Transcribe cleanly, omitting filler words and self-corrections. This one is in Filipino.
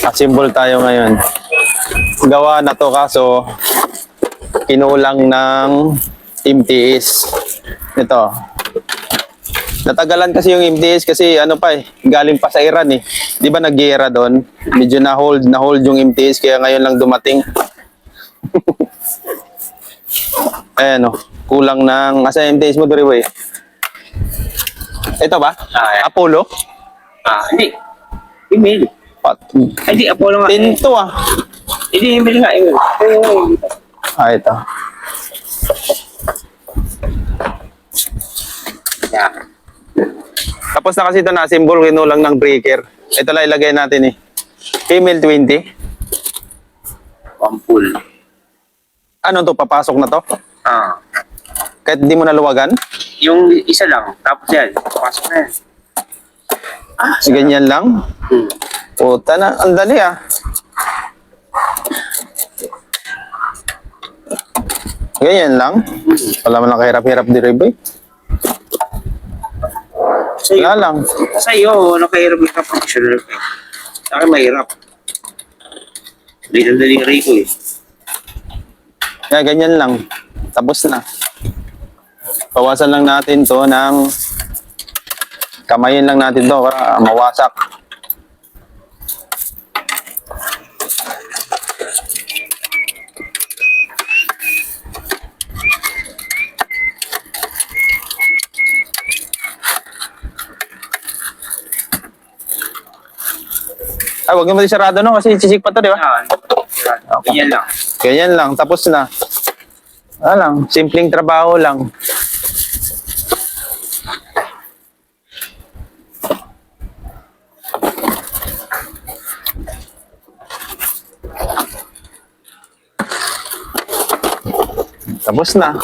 Assemble tayo ngayon. Gawa na to kaso kinulang ng MTS. Ito. Natagalan kasi yung MTS kasi ano pa galing pa sa Iran eh. Di ba nag-gera doon? Medyo na-hold yung MTS kaya ngayon lang dumating. Ayan o. Kulang ng, asa yung MTS mo Doriboy? Ito ba? Apollo? Hindi. Email. Hindi, Apollo nga. Tinto ah. Hindi, email nga. Email. Ito. Yeah. Tapos na kasi ito na symbol, kinulang ng breaker. Ito lang ilagay natin eh. Female 20. Pampul. Ano to? Papasok na to? Kahit di mo naluwagan? Yung isa lang. Tapos yan. Pasok na yan. Ganyan lang? Puta na, ang dali ah. Ganyan lang? Wala man lang kahirap-hirap di Riboy. Wala lang. Sa iyo, nakahirap yung professional ka. Sa akin, mahirap. Dali rin ko eh. Kaya ganyan lang. Tapos na. Bawasan lang natin to ng kamayin lang natin to para mawasak. Ay, huwag mo sarado no kasi sisik pa to, di ba? Ganyan lang. Ganyan lang, tapos na. Wala lang, simpleng trabaho lang. Tapos na.